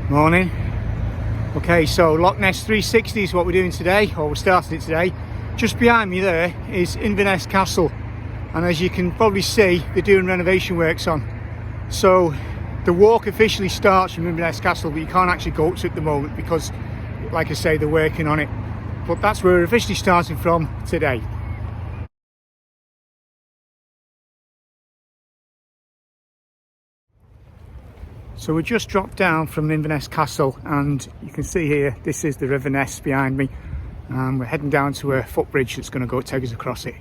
Morning. Okay, so Loch Ness 360 is what we're doing today, or we're starting it today. Just behind me there is Inverness Castle, and as you can probably see, they're doing renovation works on. So the walk officially starts from Inverness Castle, but you can't actually go up to it at the moment because, like I say, they're working on it. But that's where we're officially starting from today. So we just dropped down from Inverness Castle, and you can see here, this is the River Ness behind me. And we're heading down to a footbridge that's going to take us across it.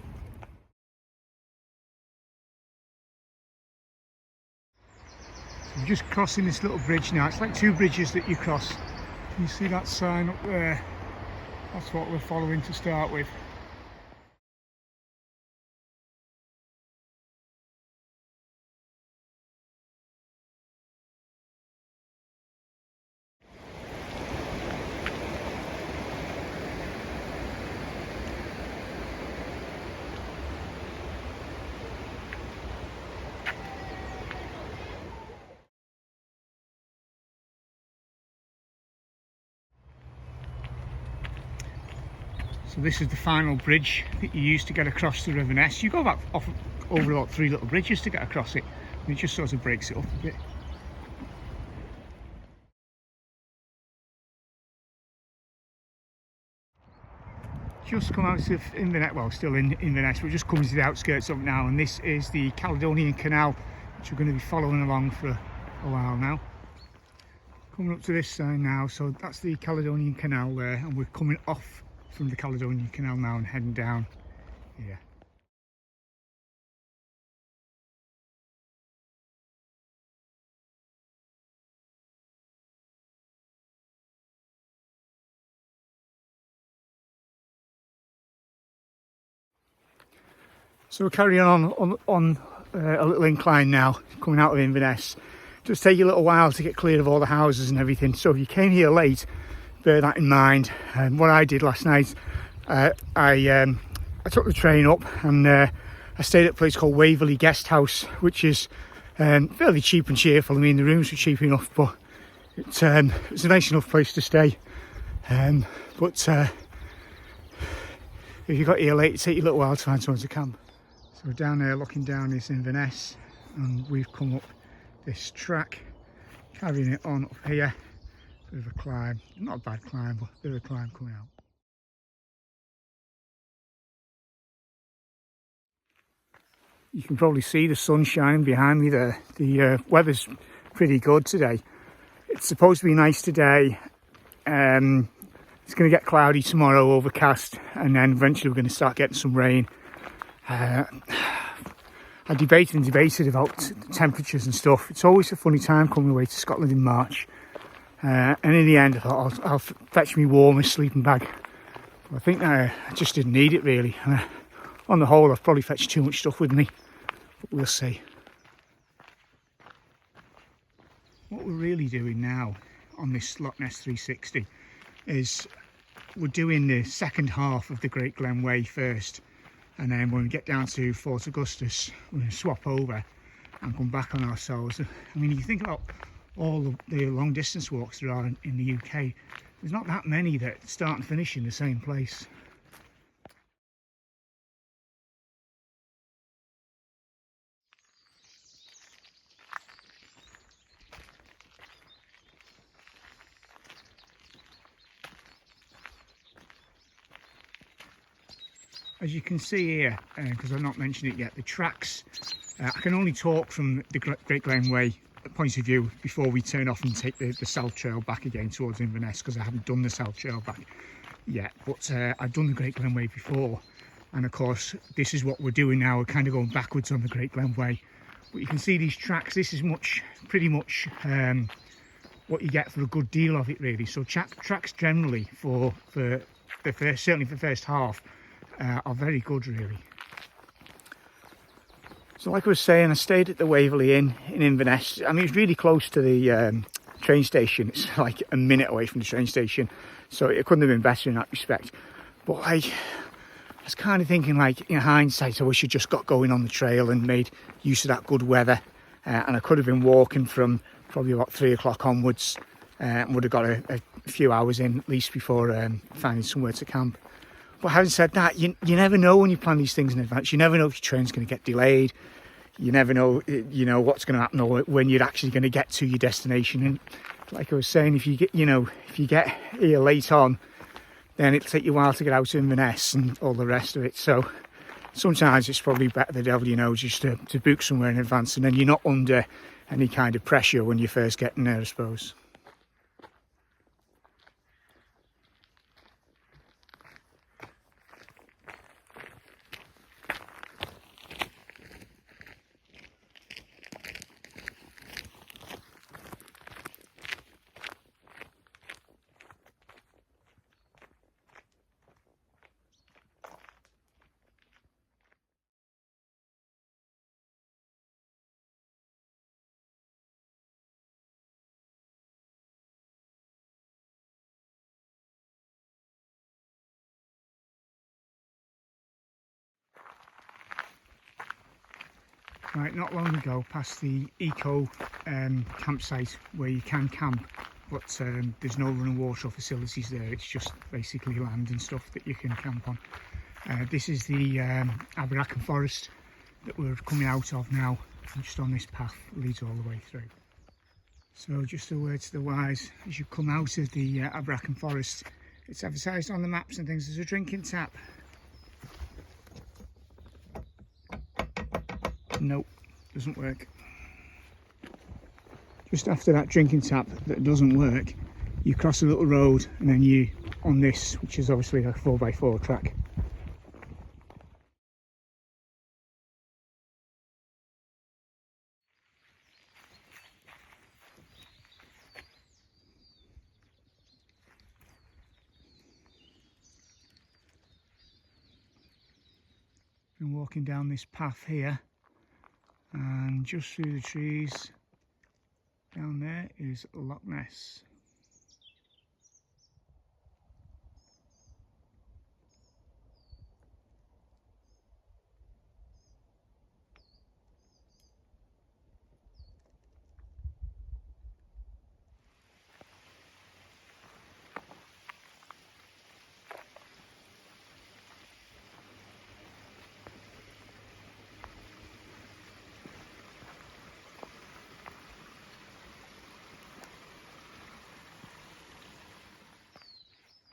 So we're just crossing this little bridge now. It's like two bridges that you cross. Can you see that sign up there? That's what we're following to start with. So this is the final bridge that you use to get across the River Ness. You go over about three little bridges to get across it, and it just sort of breaks it up a bit. Just come out of Inverness, well, still in Inverness, we're just coming to the outskirts of it now, and this is the Caledonian Canal, which we're going to be following along for a while now. Coming up to this side now, so that's the Caledonian Canal there, and we're coming off from the Caledonian Canal now and heading down here. So we're carrying on a little incline now, coming out of Inverness. Just take you a little while to get clear of all the houses and everything. So if you came here late, bear that in mind. What I did last night, I took the train up and I stayed at a place called Waverley Guest House, which is fairly cheap and cheerful. I mean, the rooms were cheap enough, but it's a nice enough place to stay. But if you got here late, it take you a little while to find somewhere to camp. So we're down there looking down this Inverness, and we've come up this track, carrying it on up here. Bit of a climb, not a bad climb, but a bit of a climb coming out. You can probably see the sun shining behind me there. The weather's pretty good today. It's supposed to be nice today. It's going to get cloudy tomorrow, overcast, and then eventually we're going to start getting some rain. I debated about temperatures and stuff. It's always a funny time coming away to Scotland in March. And in the end, I thought I'll fetch me warmest sleeping bag. But I think I just didn't need it really. On the whole, I've probably fetched too much stuff with me, but we'll see. What we're really doing now on this Loch Ness 360 is we're doing the second half of the Great Glen Way first, and then when we get down to Fort Augustus, we're going to swap over and come back on ourselves. I mean, if you think about all the long distance walks there are in the UK, there's not that many that start and finish in the same place. As you can see here, because I've not mentioned it yet, the tracks, I can only talk from the Great Glen Way point of view before we turn off and take the South Trail back again towards Inverness, because I haven't done the South Trail back yet. But I've done the Great Glen Way before, and of course this is what we're doing now. We're kind of going backwards on the Great Glen Way. But you can see these tracks, this is pretty much what you get for a good deal of it really. So tracks generally for the first, certainly for the first half, are very good really. So like I was saying, I stayed at the Waverley Inn in Inverness. I mean, it's really close to the train station. It's like a minute away from the train station, so it couldn't have been better in that respect. But I was kind of thinking, like, in hindsight, I wish I just got going on the trail and made use of that good weather, and I could have been walking from probably about 3 o'clock onwards Would have got a few hours in at least before finding somewhere to camp. But having said that, you never know when you plan these things in advance. You never know if your train's going to get delayed. You never know, what's going to happen or when you're actually going to get to your destination. And like I was saying, if you get here late on, then it'll take you a while to get out to Inverness and all the rest of it. So sometimes it's probably better, the devil you know, just to book somewhere in advance, and then you're not under any kind of pressure when you're first getting there, I suppose. Right, not long ago, past the eco campsite where you can camp, but there's no running water or facilities there. It's just basically land and stuff that you can camp on. This is the Aberachan Forest that we're coming out of now. Just on this path, leads all the way through. So just a word to the wise, as you come out of the Aberachan Forest, it's advertised on the maps and things, there's a drinking tap. Nope, doesn't work. Just after that drinking tap that doesn't work, you cross a little road and then you on this, which is obviously a 4x4 track. Been walking down this path here, and just through the trees down there is Loch Ness.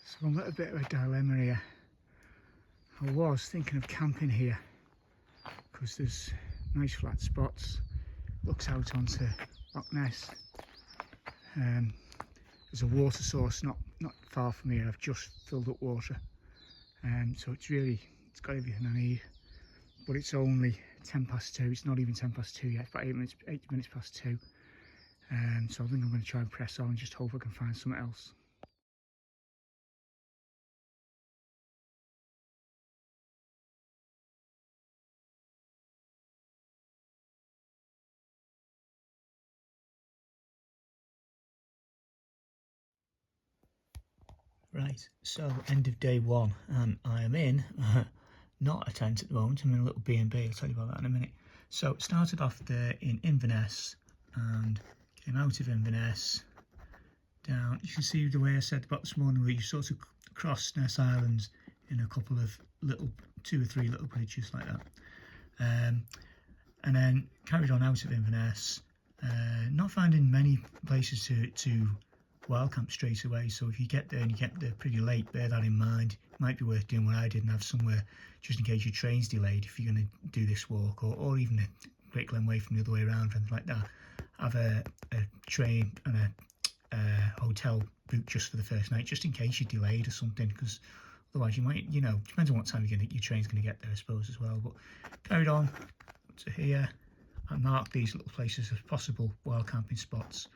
So I'm at a bit of a dilemma here. I was thinking of camping here because there's nice flat spots, looks out onto Loch Ness. There's a water source not far from here. I've just filled up water, so it's got everything I need. But it's only 10 past 2. It's not even 10 past 2 yet. It's about 8 minutes past 2. So I think I'm going to try and press on and just hope I can find something else. Right, so end of day one, and I am in not a tent at the moment. I'm in a little B&B. I'll tell you about that in a minute. So it started off there in Inverness and came out of Inverness down. You can see the way I said about this morning, where you sort of cross Ness Islands in a couple of little, 2 or 3 little bridges like that, and then carried on out of Inverness, not finding many places to wild camp straight away. So if you get there and you get there pretty late, bear that in mind. It might be worth doing what I did and have somewhere just in case your train's delayed if you're going to do this walk, or even a Great Glen Way from the other way around or anything like that. Have a train and a hotel booked just for the first night, just in case you're delayed or something, because otherwise you might, depends on what time your train's going to get there, I suppose, as well. But carried on to here. I marked these little places as possible wild camping spots.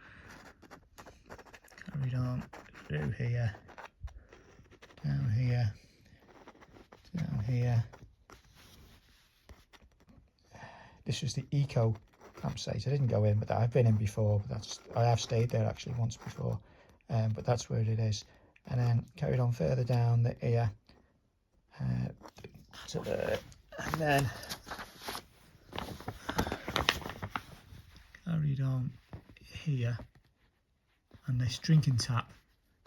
Carried on through here, down here, down here. This was the eco campsite. I didn't go in, but I've been in before. But I have stayed there actually once before, but that's where it is. And then carried on further down here to there, and then carried on here. and this drinking tap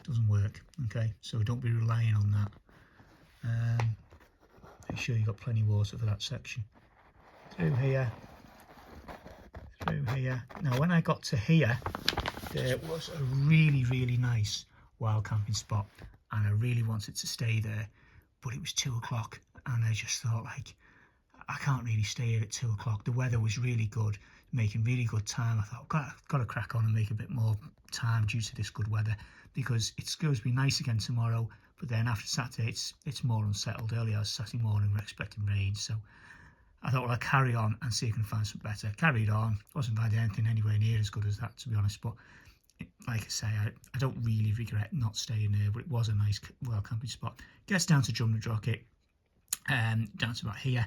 doesn't work. Okay, so don't be relying on that. Make sure you've got plenty of water for that section. Through here. Now when I got to here, there was a really nice wild camping spot, and I really wanted to stay there, but it was 2 o'clock, and I just thought, like, I can't really stay here at 2 o'clock. The weather was really good, making really good time. I thought, got to crack on and make a bit more time due to this good weather, because it's supposed to be nice again tomorrow, but then after Saturday it's more unsettled. Earlier Saturday morning we're expecting rain, so I thought, well, I'll carry on and see if I can find something better. Carried on, wasn't finding anything anywhere near as good as that, to be honest, but like I say, I don't really regret not staying there, but it was a nice wild camping spot. Gets down to Drumnadrochit, down to about here.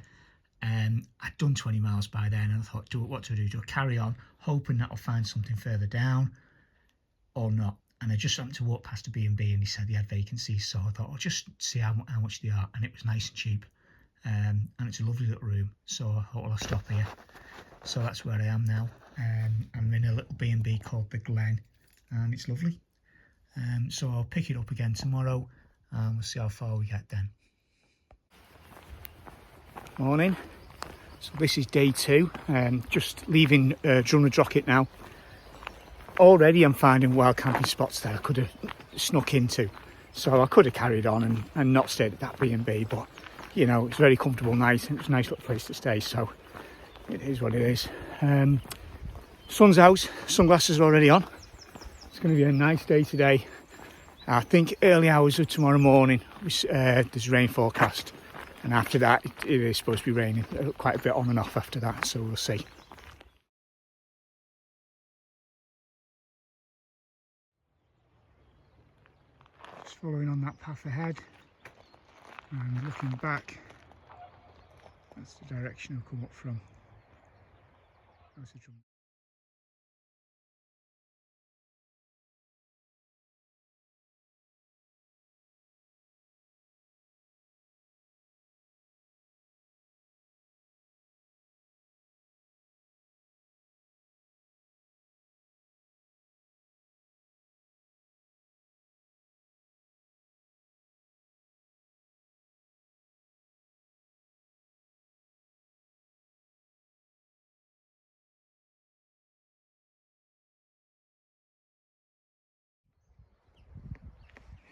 I'd done 20 miles by then, and I thought, what do I do? Do I carry on, hoping that I'll find something further down, or not? And I just happened to walk past a B&B, and he said he had vacancies, so I thought, I'll just see how much they are, and it was nice and cheap. And it's a lovely little room, so I thought, well, I'll stop here. So that's where I am now. I'm in a little B&B called The Glen, and it's lovely. So I'll pick it up again tomorrow, and we'll see how far we get then. Morning. So this is day 2, just leaving Drumnadrochit now. Already I'm finding wild camping spots that I could have snuck into, so I could have carried on and not stayed at that B&B, but you know, it's very comfortable, nice, and it's a nice little place to stay, so it is what it is. Sun's out, sunglasses are already on. It's going to be a nice day today. I think early hours of tomorrow morning there's rain forecast, and after that it is supposed to be raining quite a bit on and off after that, so we'll see. Just following on that path ahead and looking back, that's the direction I've come up from. That's the drum.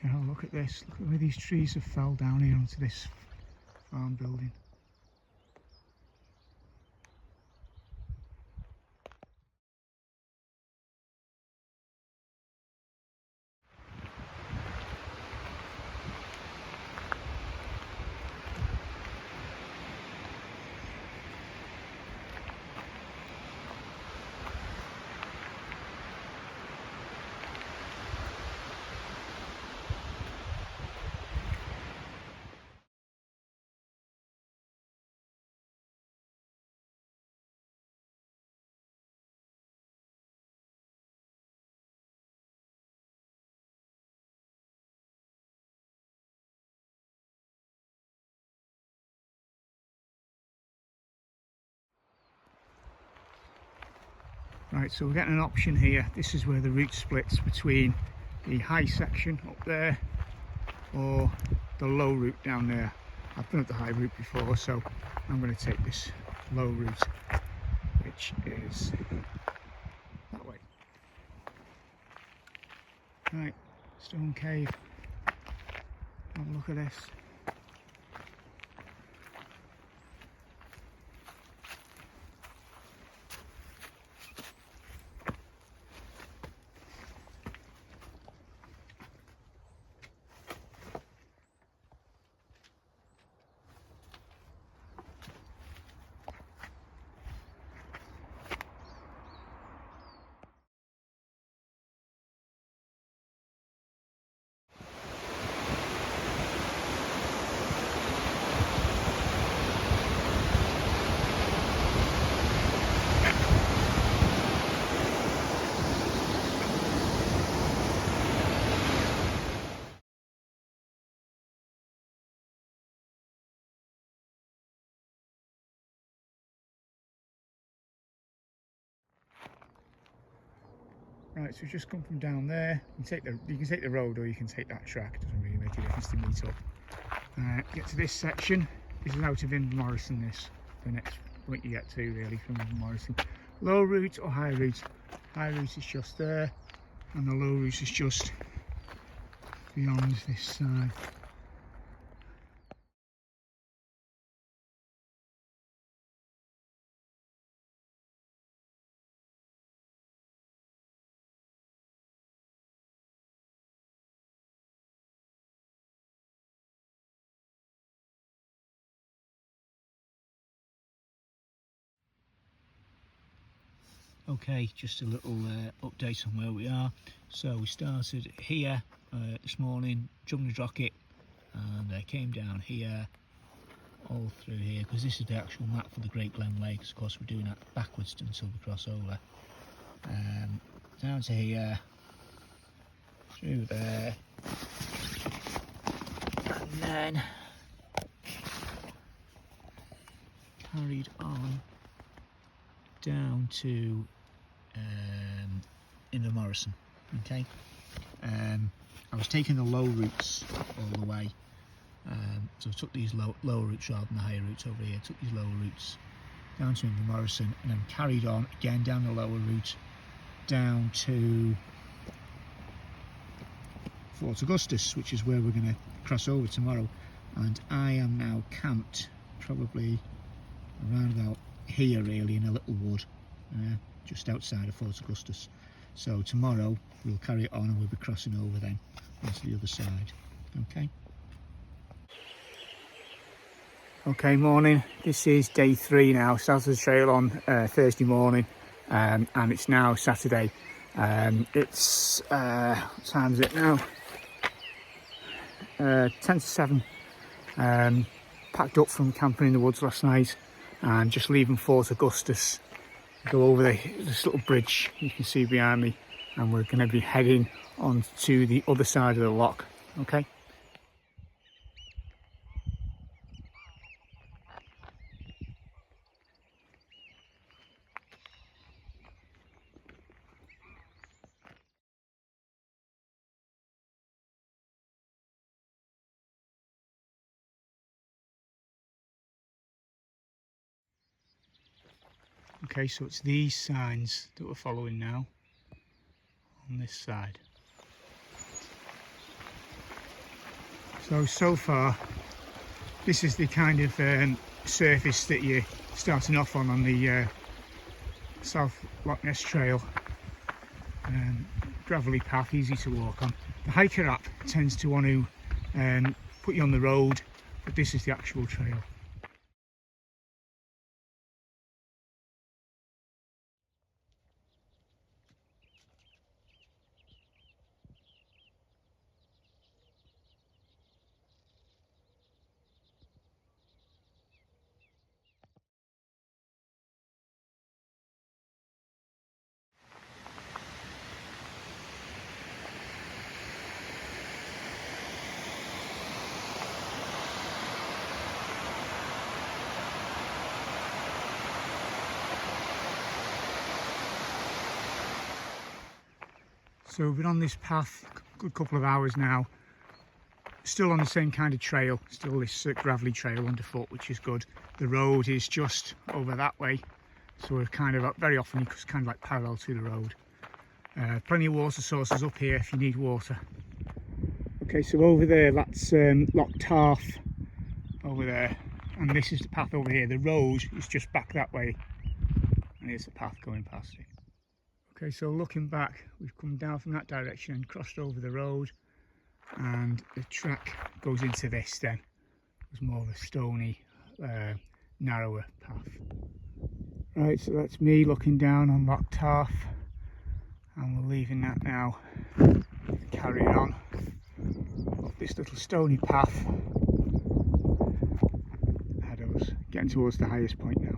You know, look at this, look at where these trees have fell down here onto this farm building. Right, so we're getting an option here. This is where the route splits between the high section up there or the low route down there. I've been up the high route before, so I'm going to take this low route, which is that way. Right, Stone Cave. Have a look at this. Right, so we've just come from down there. You can take the road or you can take that track. It doesn't really make a difference to meet up. Get to this section. This is out of Inverness. This the next point you get to really from Inverness. Low route or high route? High route is just there, and the low route is just beyond this side. Okay, just a little update on where we are. So we started here this morning, jumped the rocket, and came down here, all through here, because this is the actual map for the Great Glen Way, because of course we're doing that backwards until we cross over. Down to here, through there, and then carried on down to Inverness. Okay, I was taking the low routes all the way, so I took these lower routes rather than the higher routes over here. Took these lower routes down to Inverness and then carried on again down the lower route down to Fort Augustus, which is where we're going to cross over tomorrow. And I am now camped probably around about here, really, in a little wood just outside of Fort Augustus. So tomorrow we'll carry it on and we'll be crossing over then onto the other side. Okay, morning. This is day 3 now, south of the trail on Thursday morning, and it's now Saturday. It's what time is it now? 10 to 7. Packed up from camping in the woods last night and just leaving Fort Augustus. Go over this little bridge you can see behind me, and we're going to be heading on to the other side of the loch. Okay. Okay, so it's these signs that we're following now on this side. So far, this is the kind of surface that you're starting off on the South Loch Ness Trail. Gravelly path, easy to walk on. The hiker app tends to want to put you on the road, but this is the actual trail. So we've been on this path a good couple of hours now, still on the same kind of trail, still this gravelly trail underfoot, which is good. The road is just over that way, so we're kind of very often it's kind of like parallel to the road. Plenty of water sources up here if you need water. Okay, so over there, that's Loch Tarf over there, and this is the path over here. The road is just back that way, and here's the path going past it. Okay, so looking back, we've come down from that direction and crossed over the road, and the track goes into this then. It's more of a stony, narrower path. Right, so that's me looking down on Loch Tarf, and we're leaving that now, carrying on up this little stony path ahead of us, getting towards the highest point now.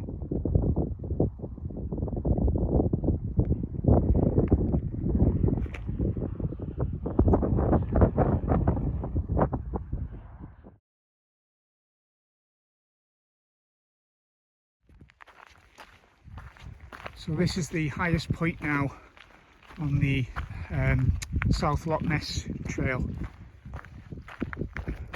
So this is the highest point now on the South Loch Ness Trail.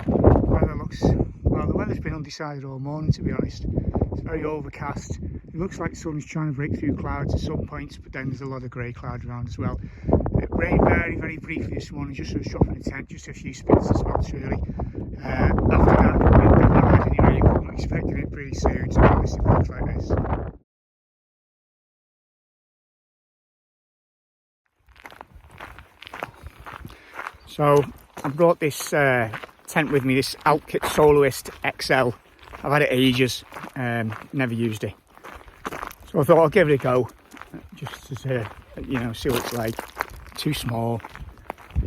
Weather looks, well, the weather's been undecided all morning, to be honest. It's very overcast. It looks like the sun's trying to break through clouds at some points, but then there's a lot of grey clouds around as well. It rained very briefly this morning, just for a shot in the tent, just a few spits of spots really. After that, we've not had any rain, but I'm expecting it pretty soon, to be honest, if it looks like this. So I brought this tent with me, this Alpkit Soloist XL. I've had it ages, never used it. So I thought I'll give it a go, just to see what it's like. Too small,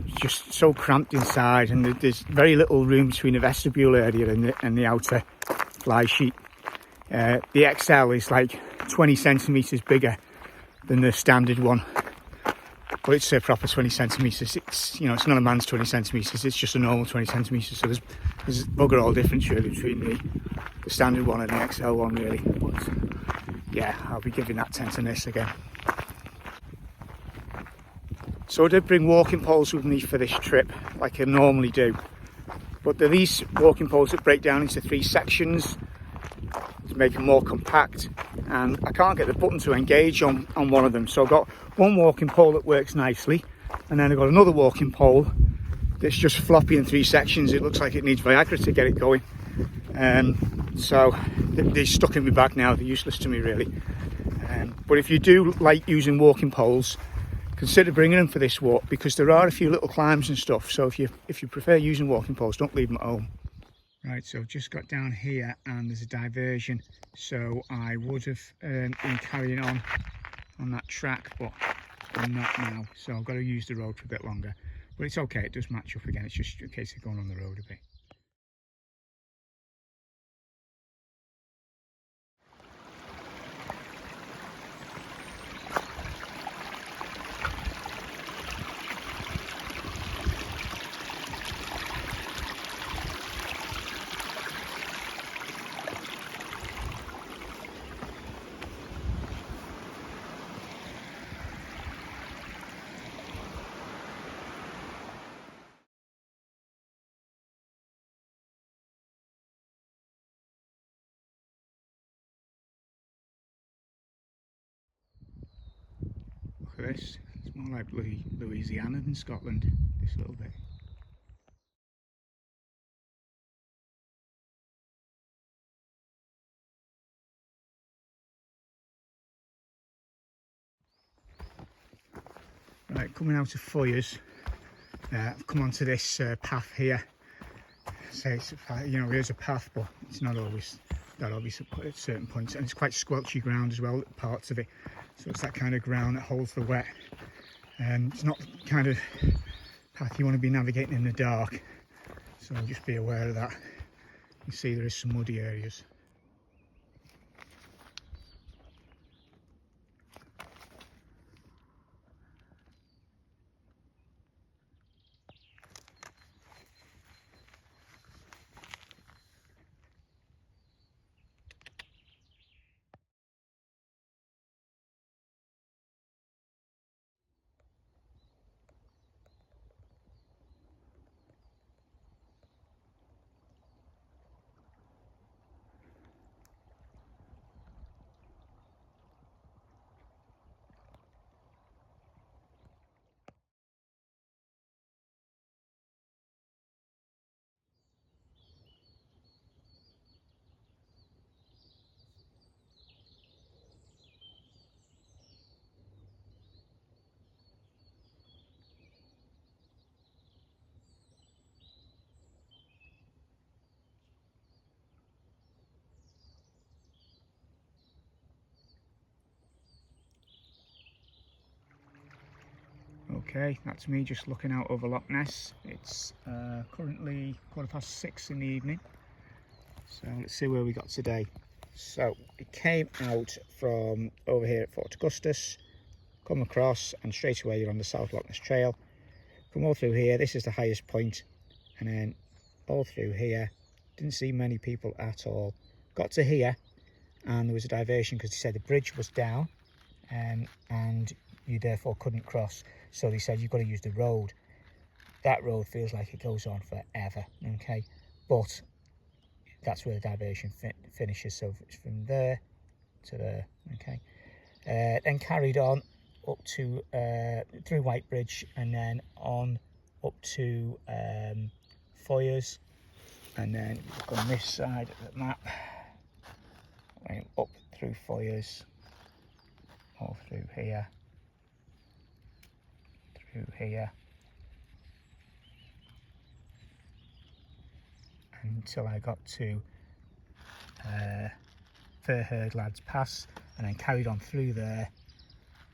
it's just so cramped inside, and there's very little room between the vestibule area and the outer fly sheet. The XL is like 20 centimetres bigger than the standard one. But it's a proper 20 centimetres. It's it's not a man's 20 centimetres. It's just a normal 20 centimetres. So there's bugger all difference really between the standard one and the XL one really. But yeah, I'll be giving that tent a miss again. So I did bring walking poles with me for this trip, like I normally do. But they're these walking poles that break down into 3 sections to make them more compact. And I can't get the button to engage on one of them, so I've got one walking pole that works nicely, and then I've got another walking pole that's just floppy in 3 sections. It looks like it needs Viagra to get it going. So they're stuck in my bag now, they're useless to me really. But if you do like using walking poles, consider bringing them for this walk, because there are a few little climbs and stuff, so if you prefer using walking poles, don't leave them at home. Right, so I've just got down here and there's a diversion, so I would have been carrying on that track, but I'm not now, so I've got to use the road for a bit longer. But it's okay, it does match up again, it's just a case of going on the road a bit. Look at this, it's more like Louisiana than Scotland, this little bit. Right, coming out of Foyers, I've come onto this path here. So it's, there's a path, but it's not always that obvious at certain points, and it's quite squelchy ground as well, parts of it. So it's that kind of ground that holds the wet. It's not the kind of path you want to be navigating in the dark, so just be aware of that. You see there is some muddy areas. Okay, that's me just looking out over Loch Ness. It's currently 6:15 in the evening. So let's see where we got today. So it came out from over here at Fort Augustus, come across, and straight away you're on the South Loch Ness Trail. Come all through here, this is the highest point, and then all through here. Didn't see many people at all. Got to here and there was a diversion because they said the bridge was down, and you therefore couldn't cross. So they said you've got to use the road. That road feels like it goes on forever, okay? But that's where the diversion finishes. So it's from there to there, okay? Then carried on up to through Whitebridge, and then on up to Foyers, and then look on this side of the map, up through Foyers, all through here, until I got to Fairherd Lads Pass, and then carried on through there,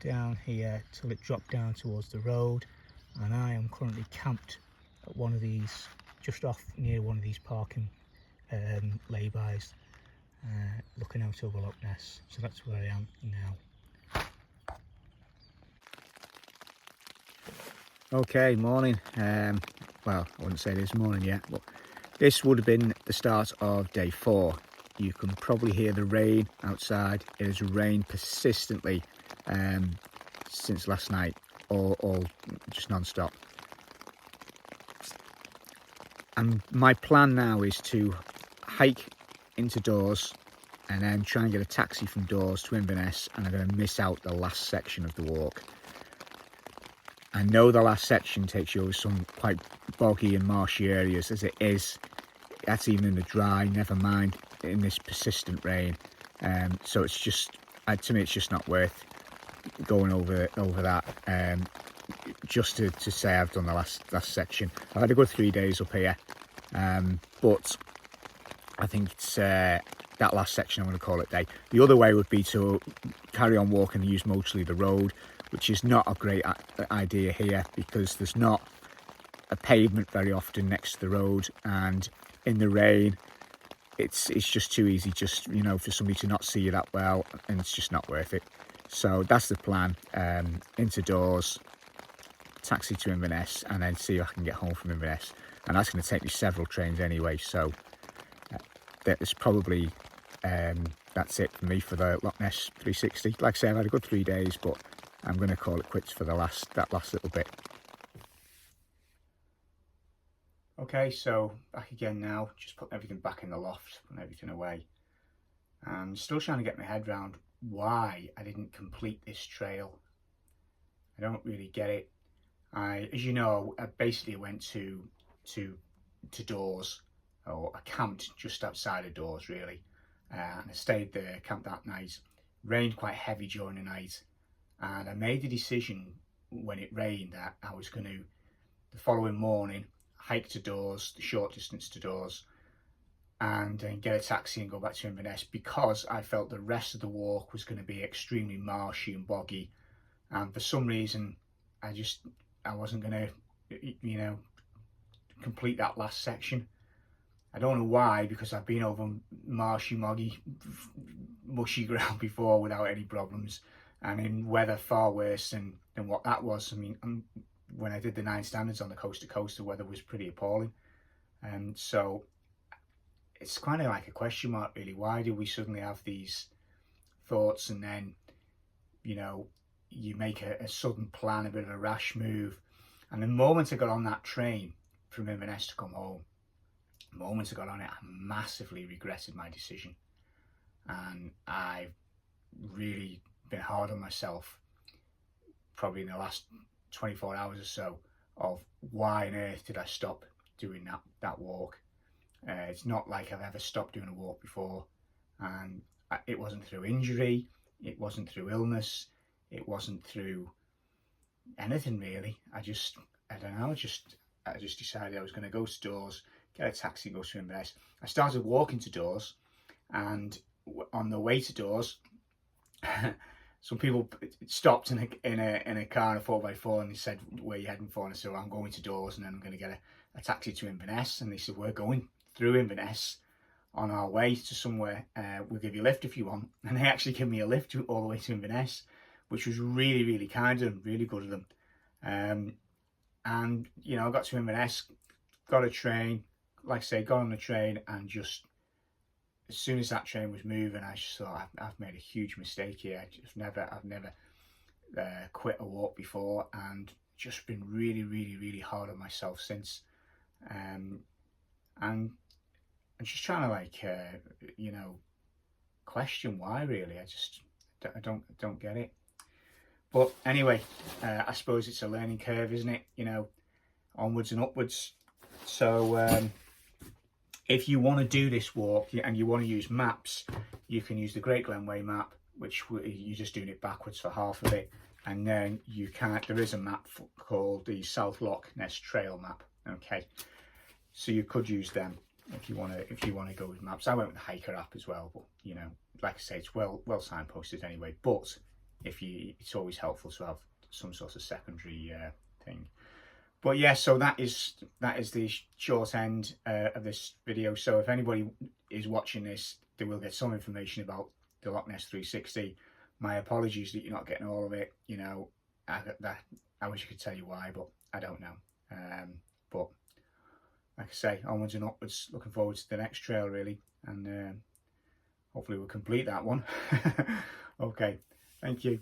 down here till it dropped down towards the road. And I am currently camped at one of these, just off near one of these parking laybys, looking out over Loch Ness. So that's where I am now. Okay, morning. Well, I wouldn't say this morning yet, but this would have been the start of day 4. You can probably hear the rain outside. It has rained persistently since last night, all just non-stop. And my plan now is to hike into Dawes and then try and get a taxi from Dawes to Inverness, and I'm going to miss out the last section of the walk. I know the last section takes you over some quite boggy and marshy areas as it is. That's even in the dry, never mind in this persistent rain. So it's just, to me, it's just not worth going over that. Just to say I've done the last section. I've had a good 3 days up here, but I think it's that last section I'm going to call it day. The other way would be to carry on walking and use mostly the road, which is not a great idea here because there's not a pavement very often next to the road, and in the rain it's just too easy, just, you know, for somebody to not see you that well, and it's just not worth it. So that's the plan. Into Dawes, taxi to Inverness, and then see if I can get home from Inverness, and that's going to take me several trains anyway. So that's probably that's it for me for the Loch Ness 360. Like I say, I've had a good 3 days, but I'm going to call it quits for that last little bit. Okay, so back again now, just putting everything back in the loft, putting everything away. I'm still trying to get my head around why I didn't complete this trail. I don't really get it. As you know, I basically went to Dawes, or I camped just outside of Dawes really, and I stayed there, camped that night. Rained quite heavy during the night, and I made the decision when it rained that I was going to, the following morning, hike to Dawes, the short distance to Dawes, and then get a taxi and go back to Inverness, because I felt the rest of the walk was going to be extremely marshy and boggy, and for some reason I wasn't going to, you know, complete that last section. I don't know why, because I've been over marshy, moggy, mushy ground before without any problems, and in weather far worse than what that was. I mean, when I did the 9 standards on the coast to coast, the weather was pretty appalling, and so it's kind of like a question mark really. Why do we suddenly have these thoughts, and then, you know, you make a sudden plan, a bit of a rash move, and the moment I got on that train from Inverness to come home, the moment I got on it, I massively regretted my decision, and I've really been hard on myself probably in the last 24 hours or so of why on earth did I stop doing that walk. It's not like I've ever stopped doing a walk before, and it wasn't through injury, it wasn't through illness, it wasn't through anything really. I don't know, I just decided I was going to go to Dawes, get a taxi, go to Inverness. I started walking to Dawes, and on the way to Dawes, some people stopped in a car in a 4x4, and they said, "Where are you heading for?" And I said, "Well, I'm going to Dawes, and then I'm going to get a taxi to Inverness." And they said, "We're going through Inverness on our way to somewhere. We'll give you a lift if you want." And they actually gave me a lift all the way to Inverness, which was really, really kind of them, really good of them. And, you know, I got to Inverness, got a train, like I say, got on the train, and just as soon as that train was moving, I just thought, I've made a huge mistake here. I've never, quit a walk before and just been really hard on myself since. And I'm just trying to, like, you know, question why, really. I don't get it. But anyway, I suppose it's a learning curve, isn't it? You know, onwards and upwards. So if you want to do this walk and you want to use maps, you can use the Great Glen Way map, which you're just doing it backwards for half of it. And then there is a map called the South Loch Ness Trail map. Okay, so you could use them if you want to go with maps. I went with the hiker app as well, but you know, like I say, it's well signposted anyway. But it's always helpful to have some sort of secondary thing. But yeah, so that is the short end of this video. So if anybody is watching this, they will get some information about the Loch Ness 360. My apologies that you're not getting all of it. You know, I wish I could tell you why, but I don't know. But like I say, onwards and upwards. Looking forward to the next trail, really, and hopefully we'll complete that one. Okay, thank you.